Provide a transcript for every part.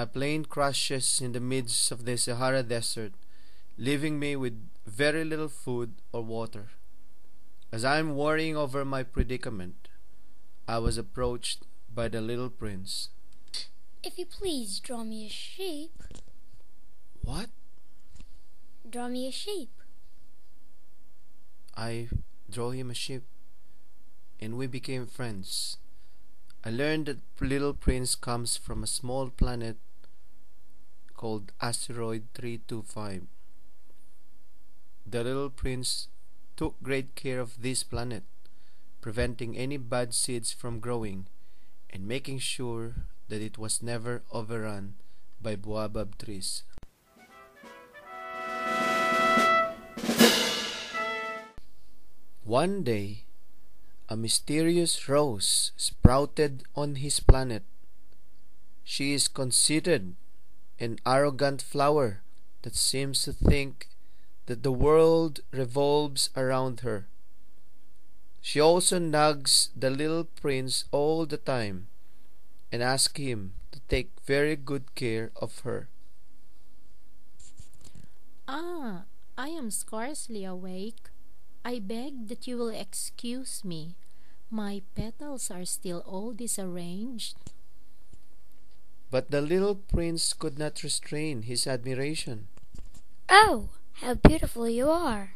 my plane crashes in the midst of the Sahara Desert, leaving me with very little food or water. As I am worrying over my predicament, I was approached by the little prince. If you please draw me a sheep. What? Draw me a sheep. I drew him a sheep, and we became friends. I learned that little prince comes from a small planet called asteroid 325. The little prince took great care of this planet, preventing any bad seeds from growing and making sure that it was never overrun by baobab trees. One day, a mysterious rose sprouted on his planet. She is considered an arrogant flower that seems to think that the world revolves around her. She also nags the little prince all the time and asks him to take very good care of her. Ah, I am scarcely awake. I beg that you will excuse me. My petals are still all disarranged. But the little prince could not restrain his admiration. Oh, how beautiful you are.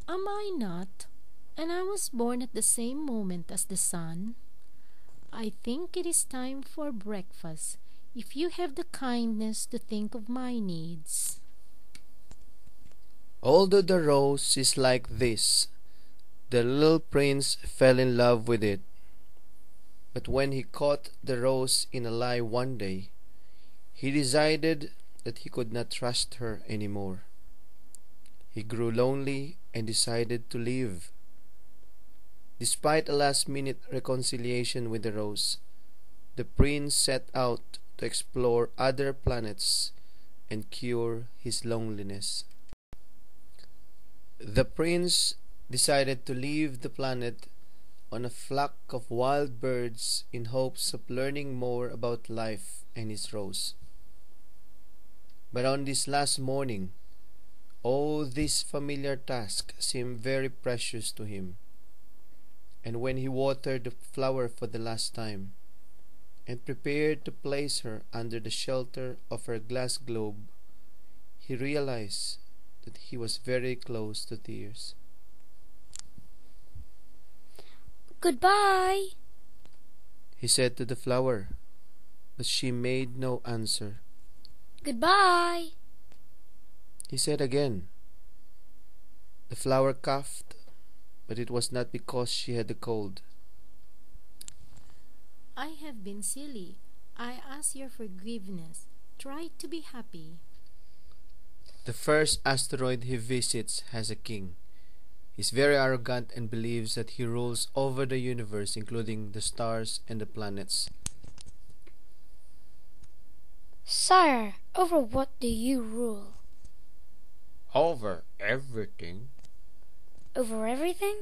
Am I not? And I was born at the same moment as the sun. I think it is time for breakfast, if you have the kindness to think of my needs. Although the rose is like this, the little prince fell in love with it. But when he caught the rose in a lie one day, he decided that he could not trust her anymore. He grew lonely and decided to leave. Despite a last-minute reconciliation with the rose, the prince set out to explore other planets and cure his loneliness. The prince decided to leave the planet on a flock of wild birds in hopes of learning more about life and his rose. But on this last morning, all these familiar tasks seemed very precious to him. And when he watered the flower for the last time, and prepared to place her under the shelter of her glass globe, he realized that he was very close to tears. Goodbye, He said to the flower, but she made no answer. goodbye. He said again. The flower coughed, but it was not because she had the cold. I have been silly. I ask your forgiveness. Try to be happy. The first asteroid he visits has a king. He's very arrogant and believes that he rules over the universe, including the stars and the planets. Sire, over what do you rule? Over everything. Over everything?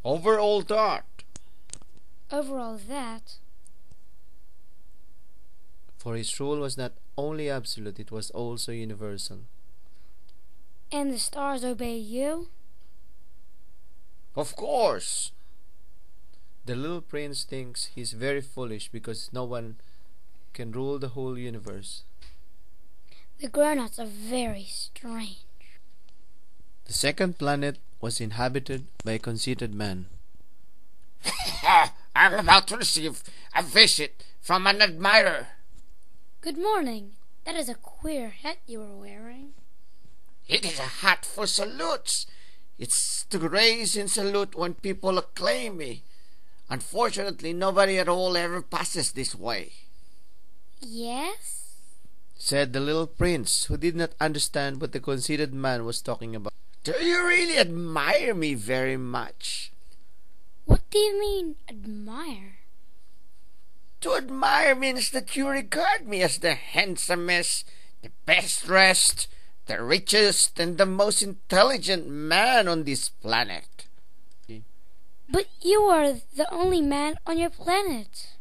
Over all that. Over all that? For his rule was not only absolute, it was also universal. And the stars obey you? Of course. The little prince thinks he's very foolish because no one can rule the whole universe. The grown-ups are very strange. The second planet was inhabited by a conceited man. I'm about to receive a visit from an admirer. Good morning. That is a queer hat you are wearing. It is a hat for salutes. It's to raise in salute when people acclaim me. Unfortunately, nobody at all ever passes this way. Yes? Said the little prince, who did not understand what the conceited man was talking about. Do you really admire me very much? What do you mean, admire? To admire means that you regard me as the handsomest, the best dressed, the richest, and the most intelligent man on this planet. But you are the only man on your planet.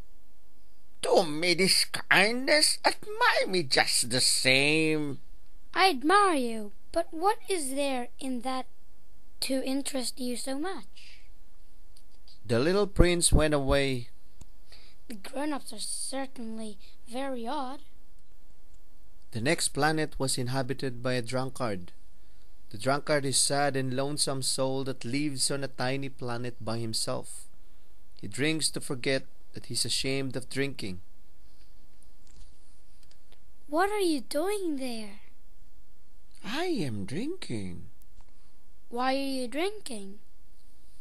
Do me this kindness, admire me just the same. I admire you, but what is there in that to interest you so much? The little prince went away. The grown-ups are certainly very odd. The next planet was inhabited by a drunkard. The drunkard is a sad and lonesome soul that lives on a tiny planet by himself. He drinks to forget that he's ashamed of drinking. What are you doing there? I am drinking, Why are you drinking?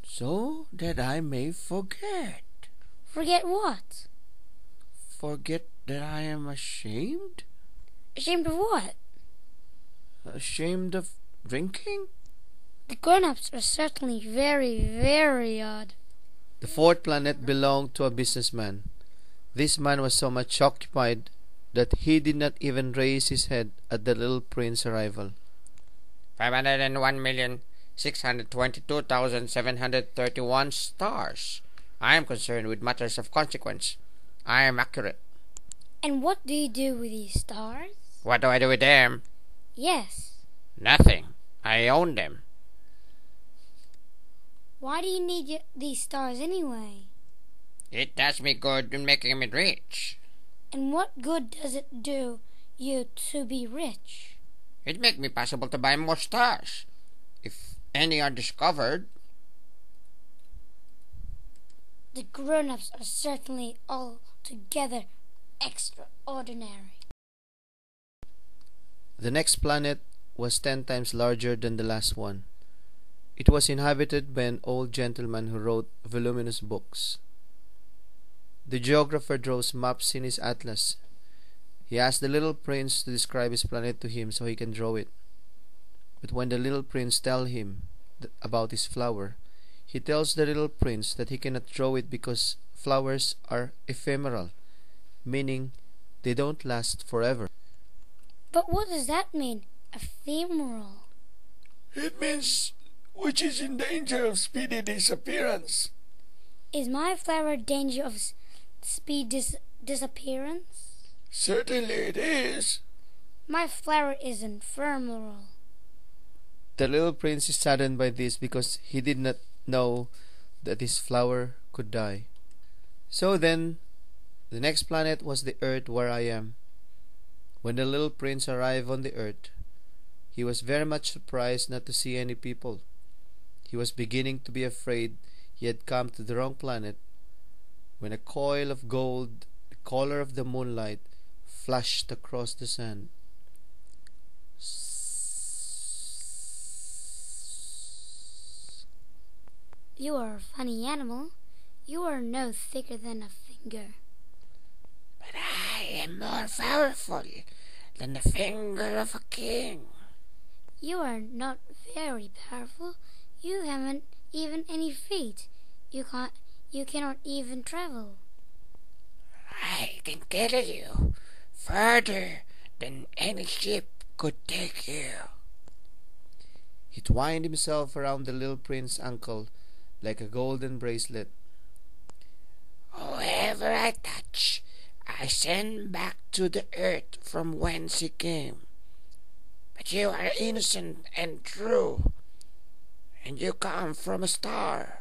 so that I may forget. Forget what? Forget that I am ashamed? Ashamed of what? Ashamed of drinking? The grown-ups are certainly very, very odd. The fourth planet belonged to a businessman. This man was so much occupied that he did not even raise his head at the little prince's arrival. 501,622,731 stars. I am concerned with matters of consequence. I am accurate. And what do you do with these stars? What do I do with them? Yes. Nothing. I own them. Why do you need these stars anyway? It does me good in making me rich. And what good does it do you to be rich? It makes me possible to buy more stars. If any are discovered, The grown-ups are certainly altogether extraordinary. The next planet was 10 times larger than the last one. It was inhabited by an old gentleman who wrote voluminous books. The geographer draws maps in his atlas. He asks the little prince to describe his planet to him so he can draw it. But when the little prince tells him about his flower, he tells the little prince that he cannot draw it because flowers are ephemeral, meaning they don't last forever. But what does that mean? Ephemeral. It means which is in danger of speedy disappearance. Is my flower in danger of disappearance? Certainly it is. My flower is ephemeral. The little prince is saddened by this because he did not know that his flower could die. So then, the next planet was the earth where I am. When the little prince arrived on the earth, he was very much surprised not to see any people. He was beginning to be afraid he had come to the wrong planet when a coil of gold, the color of the moonlight, flashed across the sand. You are a funny animal. You are no thicker than a finger. but I am more powerful than the finger of a king. You are not very powerful. You haven't even any feet. You cannot even travel. I can carry you further than any ship could take you. He twined himself around the little prince's ankle like a golden bracelet. Whoever I touch, I send back to the earth from whence he came. But you are innocent and true, and you come from a star.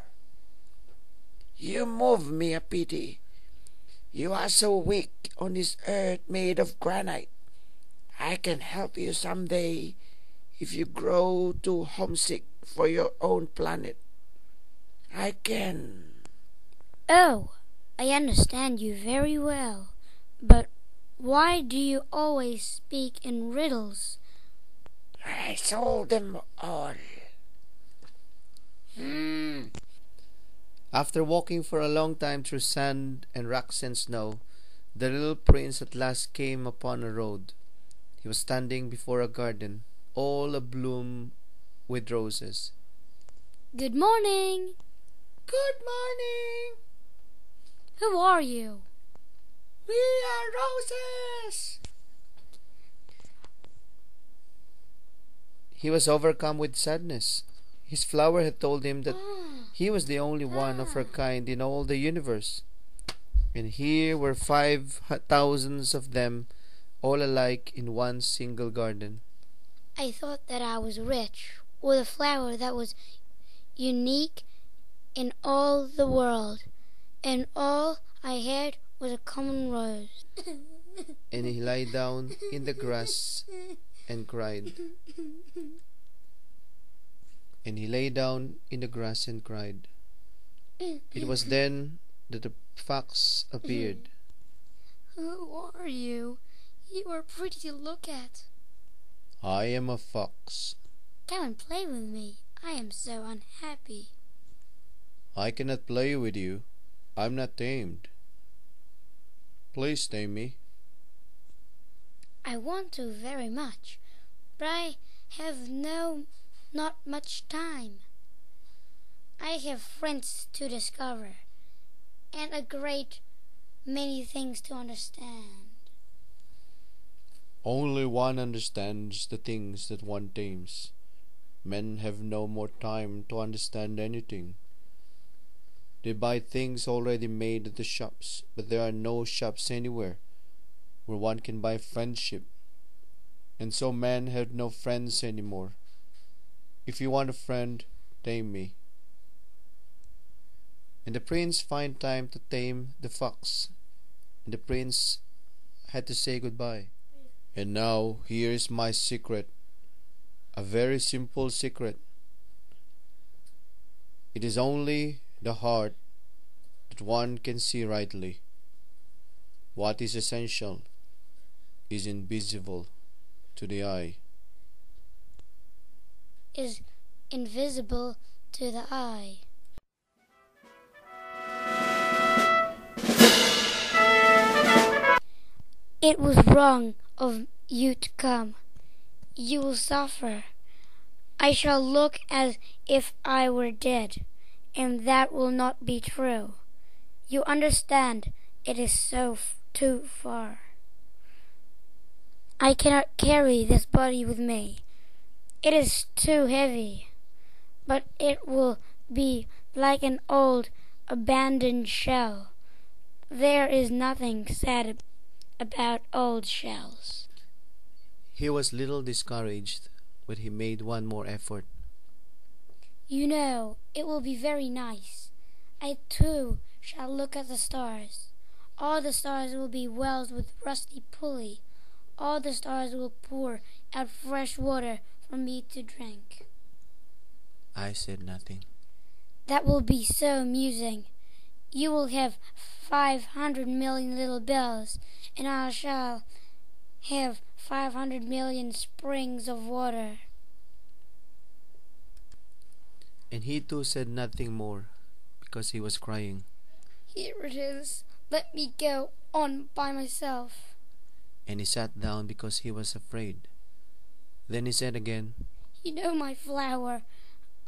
You move me a pity. You are so weak on this earth made of granite. I can help you someday if you grow too homesick for your own planet. I can. Oh, I understand you very well. But why do you always speak in riddles? I sold them all. After walking for a long time through sand and rocks and snow, the little prince at last came upon a road. He was standing before a garden, all abloom with roses. Good morning. Good morning! Who are you? We are roses! He was overcome with sadness. His flower had told him that he was the only one of her kind in all the universe. And here were 5,000 of them, all alike in one single garden. I thought that I was rich, with a flower that was unique in all the world, and all I had was a common rose. And he lay down in the grass and cried. And he lay down in the grass and cried. It was then that the fox appeared. Who are you? You are pretty to look at. I am a fox. Come and play with me. I am so unhappy. I cannot play with you. I'm not tamed. Please tame me. I want to very much, but I have not much time. I have friends to discover, and a great many things to understand. Only one understands the things that one tames. Men have no more time to understand anything. They buy things already made at the shops, but there are no shops anywhere where one can buy friendship. And so men have no friends anymore. If you want a friend, tame me. And the prince found time to tame the fox, and the prince had to say goodbye. And now here is my secret, a very simple secret. It is only the heart that one can see rightly. What is essential is invisible to the eye. Is invisible to the eye. It was wrong of you to come. You will suffer. I shall look as if I were dead, and that will not be true. You understand, it is so too far. I cannot carry this body with me. It is too heavy, but it will be like an old abandoned shell. There is nothing sad about old shells. He was little discouraged, but he made one more effort. You know, it will be very nice. I too shall look at the stars. All the stars will be wells with rusty pulley. All the stars will pour out fresh water for me to drink. I said nothing. That will be so amusing. You will have 500 million little bells, and I shall have 500 million springs of water. And he too said nothing more, because he was crying. Here it is. Let me go on by myself. And he sat down because he was afraid. Then he said again, You know my flower.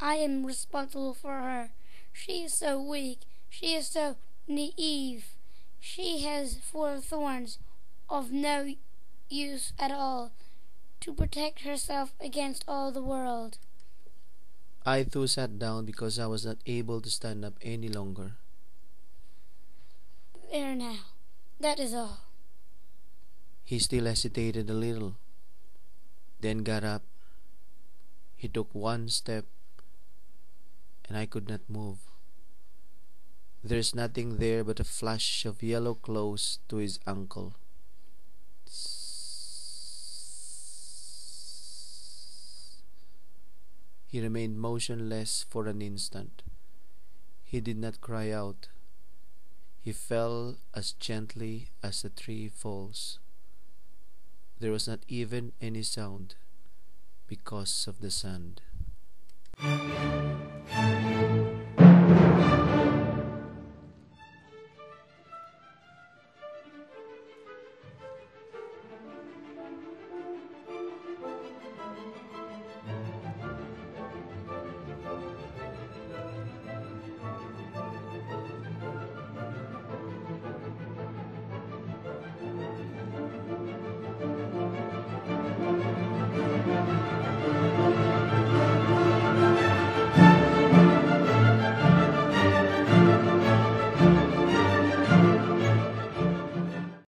I am responsible for her. She is so weak. She is so naive. She has 4 thorns of no use at all to protect herself against all the world. I too sat down because I was not able to stand up any longer. There now. That is all. He still hesitated a little, then got up. He took one step, and I could not move. There is nothing there but a flash of yellow close to his ankle. He remained motionless for an instant. He did not cry out. He fell as gently as a tree falls. There was not even any sound because of the sand.